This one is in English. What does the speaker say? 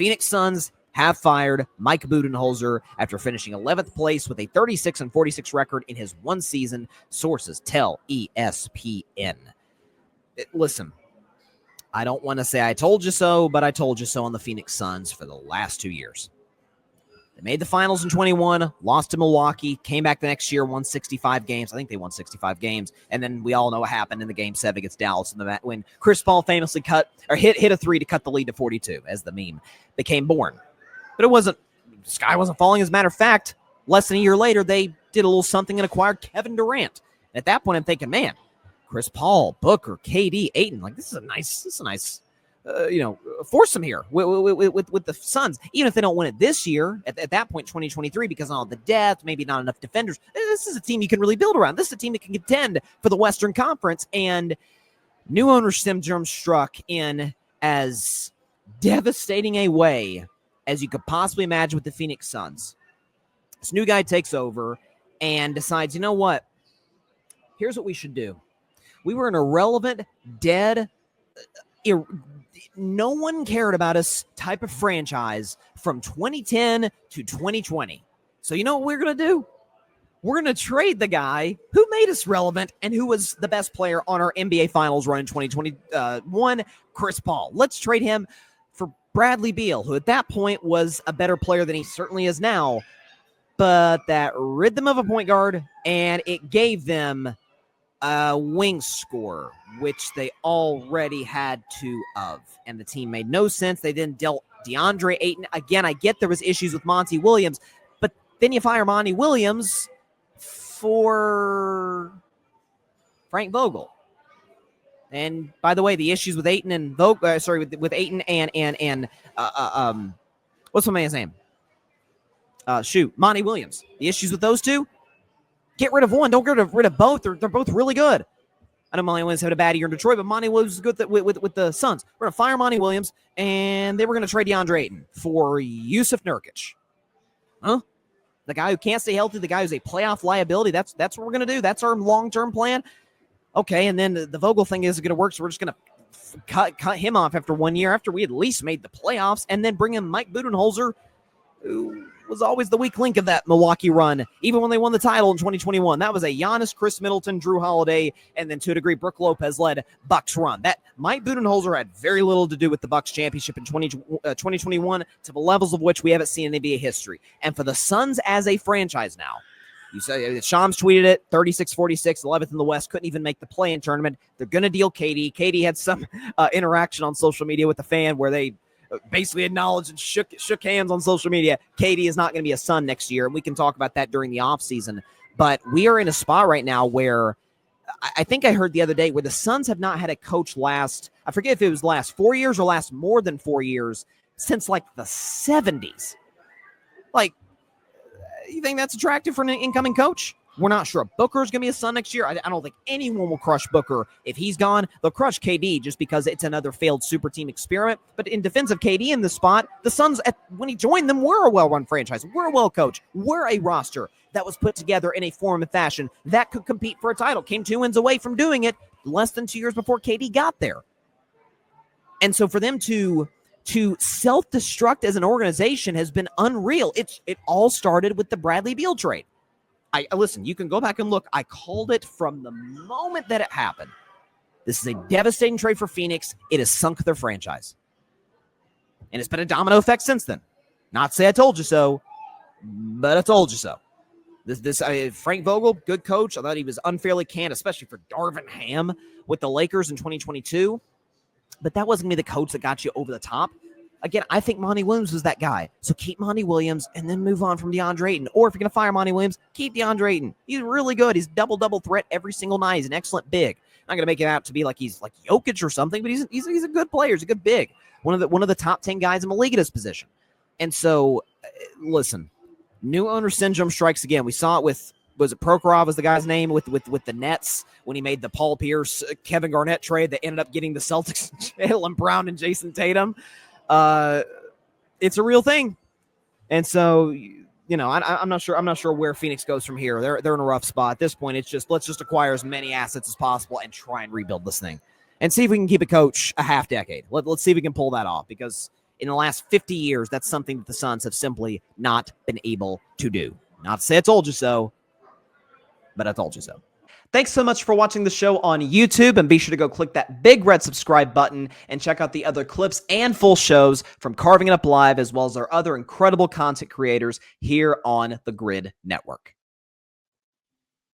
Phoenix Suns have fired Mike Budenholzer after finishing 11th place with a 36-46 record in his one season, sources tell ESPN. Listen, I don't want to say I told you so, but I told you so on the Phoenix Suns for the last 2 years. They made the finals in 21, lost to Milwaukee, came back the next year, won 65 games. I think they won 65 games. And then we all know what happened in the Game 7 against Dallas when Chris Paul famously hit a three to cut the lead to 42, as the meme became born. But the sky wasn't falling. As a matter of fact, less than a year later, they did a little something and acquired Kevin Durant. And at that point, I'm thinking, man, Chris Paul, Booker, KD, Ayton, like this is a nice foursome here with the Suns. Even if they don't win it this year, at that point, 2023, because of all the depth, maybe not enough defenders, this is a team you can really build around. This is a team that can contend for the Western Conference. And new owner syndrome struck in as devastating a way as you could possibly imagine with the Phoenix Suns. This new guy takes over and decides, you know what? Here's what we should do. We were an irrelevant, dead, no one cared about us type of franchise from 2010 to 2020. So you know what we're going to do? We're going to trade the guy who made us relevant and who was the best player on our NBA Finals run in 2021, Chris Paul. Let's trade him for Bradley Beal, who at that point was a better player than he certainly is now. But that rid them of a point guard, and it gave them a wing scorer, which they already had two of. And the team made no sense. They then dealt DeAndre Ayton. Again, I get there was issues with Monty Williams, but then you fire Monty Williams for Frank Vogel. And by the way, the issues with Ayton and Vogel, with Ayton and what's my man's name? Monty Williams. The issues with those two, get rid of one. Don't get rid of both. They're both really good. I know Monty Williams had a bad year in Detroit, but Monty Williams is good with the Suns. We're going to fire Monty Williams, and they were going to trade DeAndre Ayton for Yusuf Nurkic. Huh? The guy who can't stay healthy, the guy who's a playoff liability. That's what we're going to do. That's our long-term plan. Okay, and then the Vogel thing isn't going to work, so we're just going to cut him off after 1 year, after we at least made the playoffs, and then bring in Mike Budenholzer, who was always the weak link of that Milwaukee run, even when they won the title in 2021. That was a Giannis, Chris Middleton, Drew Holiday, and then to a degree, Brook Lopez-led Bucks run. That Mike Budenholzer had very little to do with the Bucks championship in 2021, to the levels of which we haven't seen in NBA history. And for the Suns as a franchise now, you say Shams tweeted it, 36-46, 11th in the West, couldn't even make the play-in tournament. They're going to deal KD. KD had some interaction on social media with the fan where they basically acknowledged and shook hands on social media. KD is not going to be a Sun next year, and we can talk about that during the offseason. But we are in a spot right now where I think I heard the other day where the Suns have not had a coach last, I forget if it was last 4 years or last more than 4 years, since like the 70s. Like, you think that's attractive for an incoming coach? We're not sure. Booker's going to be a Sun next year. I don't think anyone will crush Booker. If he's gone, they'll crush KD just because it's another failed super team experiment. But in defense of KD in the spot, the Suns, when he joined them, were a well-run franchise. We're a well-coached. We're a roster that was put together in a form and fashion that could compete for a title. Came 2 wins away from doing it less than 2 years before KD got there. And so for them to self-destruct as an organization has been unreal. It all started with the Bradley Beal trade. Listen, you can go back and look. I called it from the moment that it happened. This is a devastating trade for Phoenix. It has sunk their franchise. And it's been a domino effect since then. Not to say I told you so, but I told you so. Frank Vogel, good coach. I thought he was unfairly canned, especially for Darvin Ham with the Lakers in 2022. But that wasn't going to be the coach that got you over the top. Again, I think Monty Williams was that guy. So keep Monty Williams and then move on from DeAndre Ayton. Or if you're going to fire Monty Williams, keep DeAndre Ayton. He's really good. He's double threat every single night. He's an excellent big. Not going to make it out to be like he's like Jokic or something, but he's a good player. He's a good big. One of the top 10 guys in the league at his position. And so, listen, new owner syndrome strikes again. We saw it with, was it Prokhorov was the guy's name with the Nets when he made the Paul Pierce, Kevin Garnett trade that ended up getting the Celtics, Jaylen Brown and Jason Tatum. It's a real thing. And so, I'm not sure where Phoenix goes from here. They're in a rough spot. At this point, it's just, let's just acquire as many assets as possible and try and rebuild this thing and see if we can keep a coach a half decade. Let's see if we can pull that off, because in the last 50 years, that's something that the Suns have simply not been able to do. Not to say I told you so, but I told you so. Thanks so much for watching the show on YouTube, and be sure to go click that big red subscribe button and check out the other clips and full shows from Carving It Up Live, as well as our other incredible content creators here on the Grid Network.